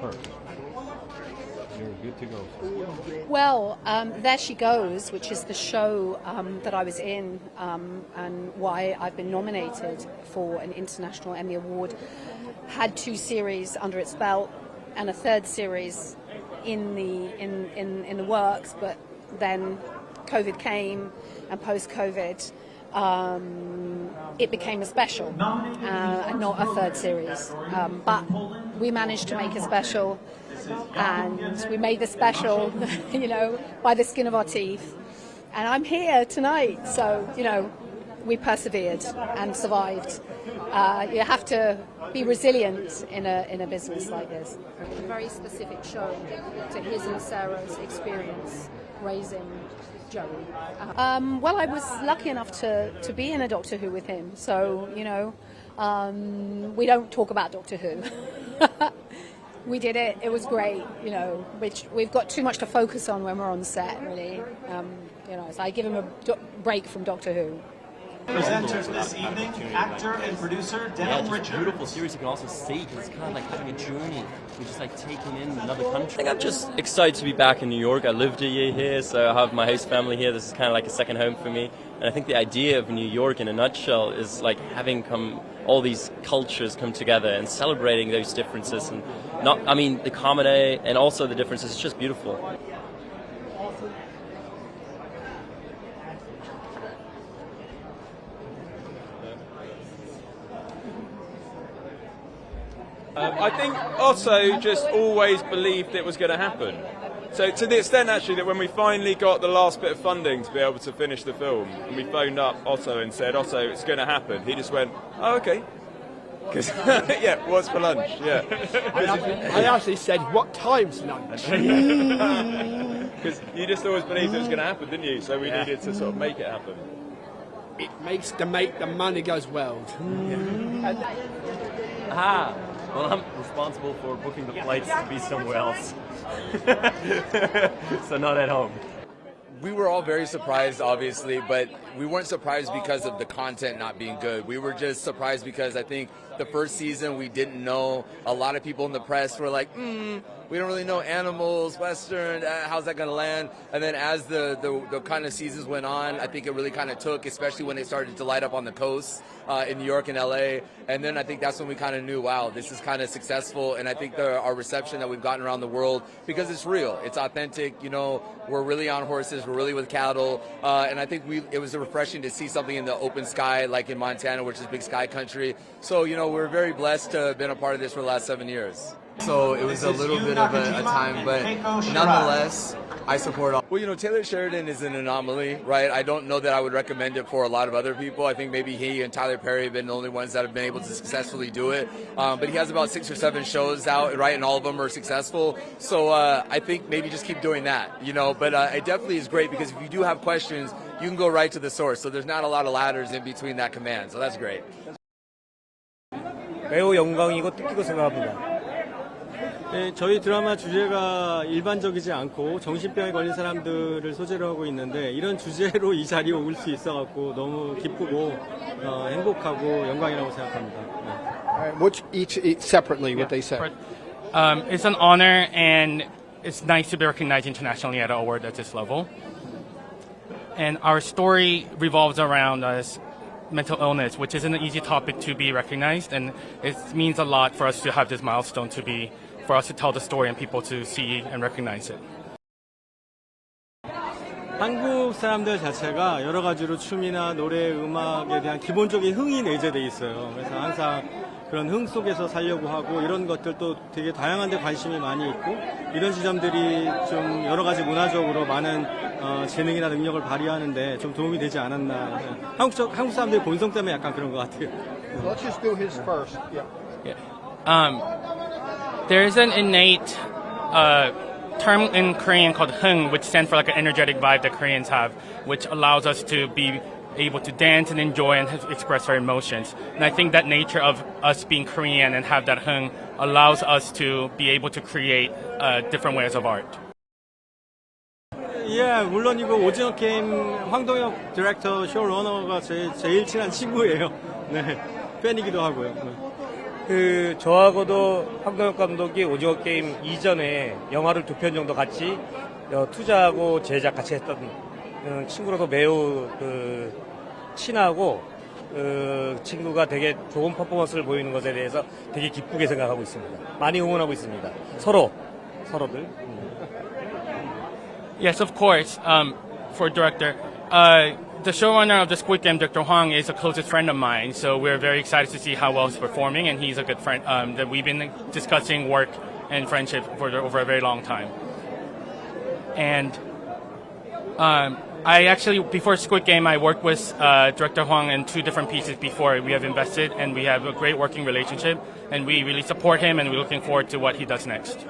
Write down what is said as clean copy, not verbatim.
purse. You're good to go. Well, There She Goes, which is the show that I was in and why I've been nominated for an International Emmy Award, had 2 series under its belt and a 3rd series in the works, but then COVID came, and post-COVID it became a special and not a 3rd series. But we managed to make a special, and we made the special, by the skin of our teeth. And I'm here tonight, so, we persevered and survived. You have to be resilient in a business like this. A very specific show to his and Sarah's experience raising Joey. Well, I was lucky enough to be in a Doctor Who with him, so, we don't talk about Doctor Who. We did it. It was great, which we've got too much to focus on when we're on set, really. So I give him a break from Doctor Who. Presenters this evening, actor and producer Tennant. It's a beautiful series. You can also see because it's kind of like having a journey. You're just like taking in another country. I think I'm just excited to be back in New York. I lived a year here, so I have my host family here. This is kind of like a second home for me. And I think the idea of New York in a nutshell is like having all these cultures come together and celebrating those differences, and the comedy and also the differences. It's just beautiful. I think Otto just always believed it was going to happen. So to the extent actually that when we finally got the last bit of funding to be able to finish the film, and we phoned up Otto and said, Otto, it's going to happen, he just went, oh, okay. Because, yeah, what's for lunch? Yeah. I actually said, what time's lunch? Because you just always believed it was going to happen, didn't you? So we needed to sort of make it happen. It makes the money goes well. Well, I'm responsible for booking the flights to be somewhere else. So not at home. We were all very surprised, obviously, but we weren't surprised because of the content not being good. We were just surprised because I think the first season we didn't know. A lot of people in the press were like, we don't really know animals, Western, how's that going to land? And then as the kind of seasons went on, I think it really kind of took, especially when they started to light up on the coast in New York and LA. And then I think that's when we kind of knew, wow, this is kind of successful. And I think our reception that we've gotten around the world, because it's real, it's authentic, we're really on horses, we're really with cattle. And I think it was refreshing to see something in the open sky, like in Montana, which is big sky country. So, we're very blessed to have been a part of this for the last 7 years. So it was a little bit of a time, but nonetheless, I support all. Well, Taylor Sheridan is an anomaly, right? I don't know that I would recommend it for a lot of other people. I think maybe he and Tyler Perry have been the only ones that have been able to successfully do it. But he has about 6 or 7 shows out, right? And all of them are successful. So I think maybe just keep doing that, But it definitely is great because if you do have questions, you can go right to the source. So there's not a lot of ladders in between that command. So that's great. 매우 영광이고 뜻깊고 생각합니다. 네, 저희 드라마 주제가 일반적이지 않고 정신병에 걸린 사람들을 소재로 하고 있는데 이런 주제로 이 자리에 올 수 있어갖고 너무 기쁘고 행복하고 영광이라고 생각합니다. Which each separately what they said. It's an honor and it's nice to be recognized internationally at an award at this level. And our story revolves around us. Mental illness, which isn't an easy topic to be recognized, and it means a lot for us to have this milestone for us to tell the story and people to see and recognize it. 한국 사람들 자체가 여러 가지로 춤이나 노래, 음악에 대한 기본적인 흥이 내재돼 있어요. 그래서 항상 그런 흥 속에서 살려고 하고 이런 것들도 되게 다양한 데 관심이 많이 있고 이런 지점들이 좀 여러 가지 문화적으로 많은 재능이나 능력을 발휘하는데 좀 도움이 되지 않았나. 한국 사람들의 본성 때문에 약간 그런 것 같아요. Let's just do his first. Yeah. There is an innate term in Korean called hung, which stands for like an energetic vibe that Koreans have, which allows us to be able to dance and enjoy and express our emotions. And I think that nature of us being Korean and have that hung allows us to be able to create different ways of art. 예, 물론이고 오징어 게임 황동혁 디렉터 쇼러너가 제일 친한 친구예요. 네, 팬이기도 하고요. 네. 저하고도 황동혁 감독이 오징어 게임 이전에 영화를 2편 정도 같이 투자하고 제작 같이 했던 친구로서 매우 친하고 친구가 되게 좋은 퍼포먼스를 보이는 것에 대해서 되게 기쁘게 생각하고 있습니다. 많이 응원하고 있습니다. 서로들. Yes, of course. For director, the showrunner of the Squid Game, Dr. Hwang, is a closest friend of mine, so we're very excited to see how well he's performing, and he's a good friend that we've been discussing work and friendship for over a very long time. And I actually, before Squid Game, I worked with Director Hwang in 2 different pieces before. We have invested, and we have a great working relationship, and we really support him, and we're looking forward to what he does next.